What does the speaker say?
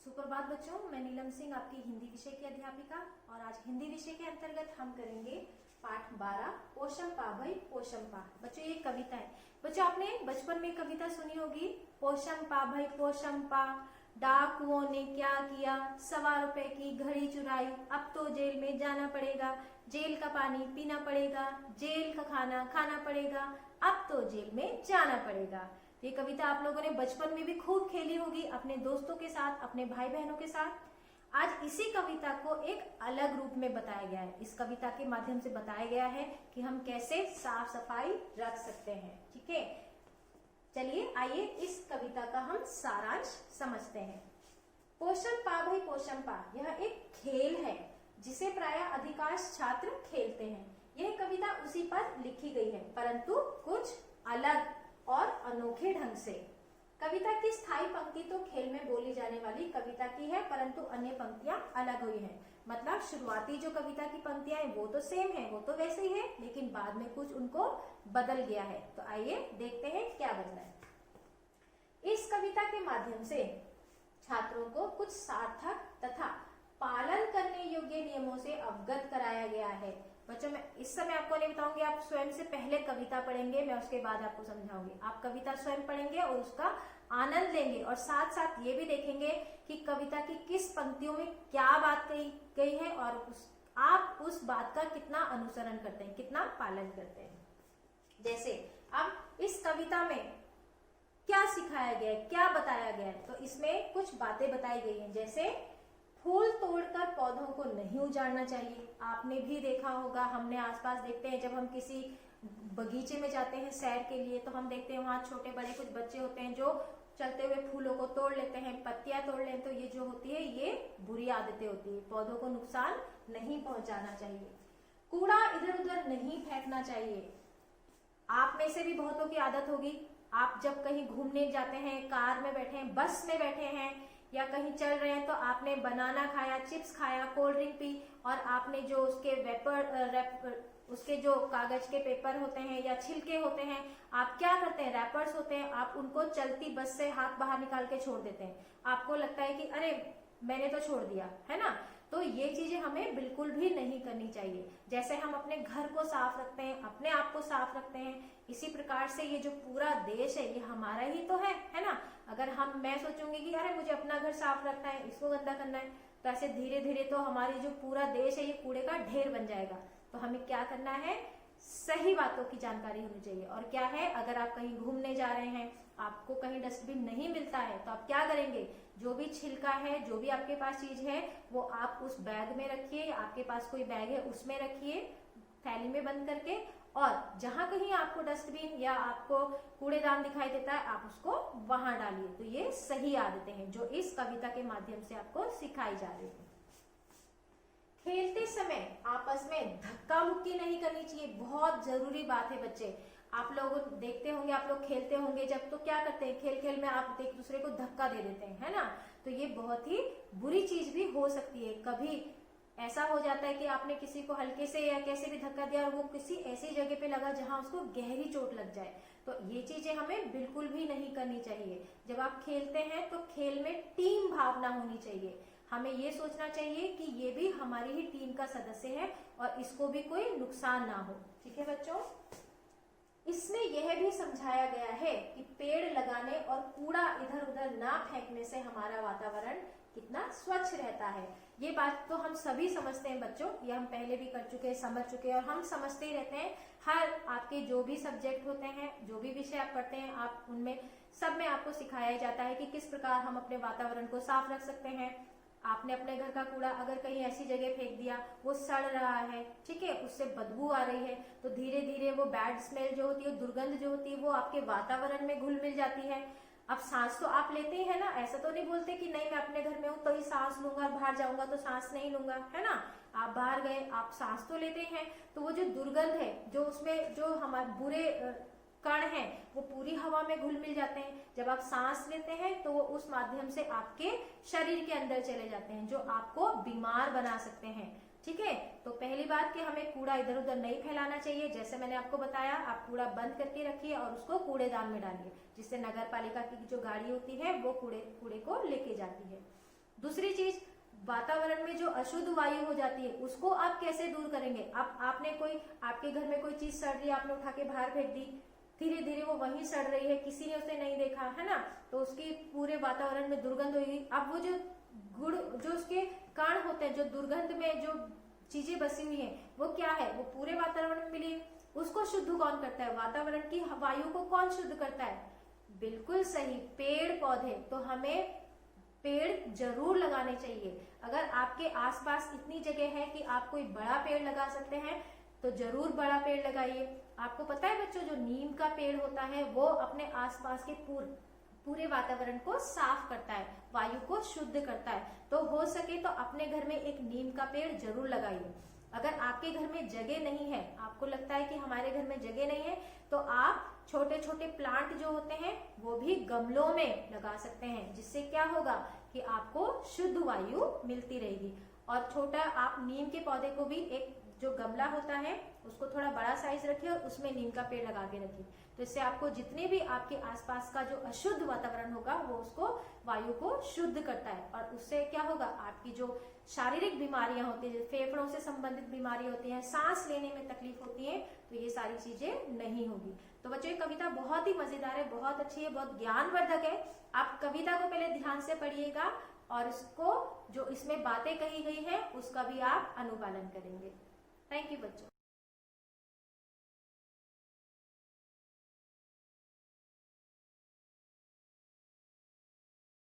सुप्रभात बच्चों, मैं नीलम सिंह आपकी हिंदी विषय की अध्यापिका। और आज हिंदी विषय के अंतर्गत हम करेंगे पाठ 12 पोषम पा भई पोषम पा। बच्चों ये कविता है। बच्चों आपने बचपन में कविता सुनी होगी, पोषम पा भई पोषम पा, डाकुओं ने क्या किया, 1.25 रुपए की घड़ी चुराई, अब तो जेल में जाना पड़ेगा, जेल का पानी पीना पड़ेगा, जेल का खाना खाना पड़ेगा, अब तो जेल में जाना पड़ेगा। ये कविता आप लोगों ने बचपन में भी खूब खेली होगी अपने दोस्तों के साथ, अपने भाई बहनों के साथ। आज इसी कविता को एक अलग रूप में बताया गया है। इस कविता के माध्यम से बताया गया है कि हम कैसे साफ सफाई रख सकते हैं। ठीक है, चलिए आइए इस कविता का हम सारांश समझते हैं। पोषम पा भई पोषम पा, यह एक खेल है जिसे प्राय अधिकांश छात्र खेलते हैं। यह कविता उसी पर लिखी गई है, परंतु कुछ अलग और अनोखे ढंग से। कविता की स्थायी पंक्ति तो खेल में बोली जाने वाली कविता की है, परंतु अन्य पंक्तियां अलग हुई हैं। मतलब शुरुआती जो कविता की पंक्तियां हैं वो तो सेम है, वो तो वैसे ही है, लेकिन बाद में कुछ उनको बदल गया है। तो आइए देखते हैं क्या बदला है। इस कविता के माध्यम से छात्रों को कुछ सार्थक तथा पालन करने योग्य नियमों से अवगत कराया गया है। बच्चों मैं इस समय आपको नहीं बताऊंगी, आप स्वयं से पहले कविता पढ़ेंगे, मैं उसके बाद आपको समझाऊंगी। आप कविता स्वयं पढ़ेंगे और उसका आनंद लेंगे और साथ साथ ये भी देखेंगे कि कविता की किस पंक्तियों में क्या बात कही गई है और आप उस बात का कितना अनुसरण करते हैं, कितना पालन करते हैं। जैसे अब इस कविता में क्या सिखाया गया है, क्या बताया गया है, तो इसमें कुछ बातें बताई गई हैं। जैसे फूल तोड़कर पौधों को नहीं उजाड़ना चाहिए। आपने भी देखा होगा, हमने आसपास देखते हैं, जब हम किसी बगीचे में जाते हैं सैर के लिए तो हम देखते हैं वहां छोटे बड़े कुछ बच्चे होते हैं जो चलते हुए फूलों को तोड़ लेते हैं, पत्तियां तोड़ लेते हैं। तो ये जो होती है ये बुरी आदतें होती है। पौधों को नुकसान नहीं पहुंचाना चाहिए। कूड़ा इधर उधर नहीं फेंकना चाहिए। आप में से भी बहुतों की आदत होगी, आप जब कहीं घूमने जाते हैं, कार में बैठे हैं, बस में बैठे हैं या कहीं चल रहे हैं, तो आपने बनाना खाया, चिप्स खाया, कोल्ड ड्रिंक पी और आपने जो उसके उसके जो कागज के पेपर होते हैं या छिलके होते हैं, आप क्या करते हैं, रैपर्स होते हैं, आप उनको चलती बस से हाथ बाहर निकाल के छोड़ देते हैं। आपको लगता है कि अरे मैंने तो छोड़ दिया है ना। तो ये चीजें हमें बिल्कुल भी नहीं करनी चाहिए। जैसे हम अपने घर को साफ रखते हैं, अपने आप को साफ रखते हैं, इसी प्रकार से ये जो पूरा देश है ये हमारा ही तो है ना। अगर मैं सोचूंगी कि अरे मुझे अपना घर साफ रखना है, इसको गंदा करना है, तो ऐसे धीरे धीरे तो हमारी जो पूरा देश है ये कूड़े का ढेर बन जाएगा। तो हमें क्या करना है, सही बातों की जानकारी होनी चाहिए। और क्या है, अगर आप कहीं घूमने जा रहे हैं, आपको कहीं डस्टबिन नहीं मिलता है, तो आप क्या करेंगे, जो भी छिलका है, जो भी आपके पास चीज है वो आप उस बैग में रखिए, आपके पास कोई बैग है उसमें रखिए, थैली में बंद करके, और जहां कहीं आपको डस्टबिन या आपको कूड़ेदान दिखाई देता है आप उसको वहां डालिए। तो ये सही आदतें हैं जो इस कविता के माध्यम से आपको सिखाई जा रही है। खेलते समय आपस में धक्का मुक्की नहीं करनी चाहिए, बहुत जरूरी बात है बच्चे। आप लोग देखते होंगे, आप लोग खेलते होंगे जब, तो क्या करते हैं, खेल खेल में आप एक दूसरे को धक्का दे देते हैं, है ना। तो ये बहुत ही बुरी चीज भी हो सकती है। कभी ऐसा हो जाता है कि आपने किसी को हल्के से या कैसे भी धक्का दिया और वो किसी ऐसी जगह पे लगा जहां उसको गहरी चोट लग जाए। तो ये चीजें हमें बिल्कुल भी नहीं करनी चाहिए। जब आप खेलते हैं तो खेल में टीम भावना होनी चाहिए। हमें ये सोचना चाहिए कि ये भी हमारी ही टीम का सदस्य है और इसको भी कोई नुकसान ना हो। ठीक है बच्चों, इसमें यह भी समझाया गया है कि पेड़ लगाने और कूड़ा इधर उधर ना फेंकने से हमारा वातावरण कितना स्वच्छ रहता है। ये बात तो हम सभी समझते हैं बच्चों, ये हम पहले भी कर चुके हैं, समझ चुके हैं और हम समझते ही रहते हैं। हर आपके जो भी सब्जेक्ट होते हैं, जो भी विषय आप पढ़ते हैं, आप उनमें सब में आपको सिखाया जाता है कि किस प्रकार हम अपने वातावरण को साफ रख सकते हैं। आपने अपने घर का कूड़ा अगर कहीं ऐसी जगह फेंक दिया, वो सड़ रहा है, ठीक है, उससे बदबू आ रही है, तो धीरे धीरे वो बैड स्मेल जो होती है, दुर्गंध जो होती है, वो आपके वातावरण में घुल मिल जाती है। अब सांस तो आप लेते ही है ना, ऐसा तो नहीं बोलते कि नहीं मैं अपने घर में हूं तो ही सांस लूंगा, बाहर जाऊंगा तो सांस नहीं लूंगा, है ना। आप बाहर गए, आप सांस तो लेते हैं, तो वो जो दुर्गंध है, जो उसमें जो हमारे बुरे कण हैं वो पूरी हवा में घुल मिल जाते हैं। जब आप सांस लेते हैं तो वो उस माध्यम से आपके शरीर के अंदर चले जाते हैं, जो आपको बीमार बना सकते हैं। ठीक है, तो पहली बात कि हमें कूड़ा इधर उधर नहीं फैलाना चाहिए। जैसे मैंने आपको बताया, आप कूड़ा बंद करके रखिए और उसको कूड़ेदान में डालिए, जिससे नगर पालिका की जो गाड़ी होती है वो कूड़े को लेके जाती है। दूसरी चीज, वातावरण में जो अशुद्ध वायु हो जाती है उसको आप कैसे दूर करेंगे। अब आपने कोई, आपके घर में कोई चीज सड़ रही है, आपने उठा के बाहर फेंक दी, धीरे धीरे वो वहीं सड़ रही है, किसी ने उसे नहीं देखा है ना, तो उसकी पूरे वातावरण में दुर्गंध होगी। अब वो जो गुण, जो उसके कण होते हैं, जो दुर्गंध में जो चीजें बसी हुई हैं, वो क्या है, वो पूरे वातावरण में मिली, उसको शुद्ध कौन करता है, वातावरण की वायु को कौन शुद्ध करता है, बिल्कुल सही, पेड़ पौधे। तो हमें पेड़ जरूर लगाने चाहिए। अगर आपके आसपास इतनी जगह है कि आप कोई बड़ा पेड़ लगा सकते हैं तो जरूर बड़ा पेड़ लगाइए। आपको पता है बच्चों, जो नीम का पेड़ होता है वो अपने आसपास के पूरे वातावरण को साफ करता है, वायु को शुद्ध करता है। तो हो सके तो अपने घर में एक नीम का पेड़ जरूर लगाइए। अगर आपके घर में जगह नहीं है, आपको लगता है कि हमारे घर में जगह नहीं है, तो आप छोटे छोटे प्लांट जो होते हैं वो भी गमलों में लगा सकते हैं, जिससे क्या होगा कि आपको शुद्ध वायु मिलती रहेगी। और छोटा आप नीम के पौधे को भी, एक जो गमला होता है उसको थोड़ा बड़ा साइज रखिए और उसमें नीम का पेड़ लगा के रखिए। तो इससे आपको जितने भी आपके आसपास का जो अशुद्ध वातावरण होगा वो उसको, वायु को शुद्ध करता है। और उससे क्या होगा, आपकी जो शारीरिक बीमारियां होती है, फेफड़ों से संबंधित बीमारी होती है, सांस लेने में तकलीफ होती है, तो ये सारी चीजें नहीं होगी। तो बच्चों ये कविता बहुत ही मजेदार है, बहुत अच्छी है, बहुत ज्ञानवर्धक है। आप कविता को पहले ध्यान से पढ़िएगा और इसको, जो इसमें बातें कही गई है उसका भी आप अनुपालन करेंगे। थैंक यू बच्चों।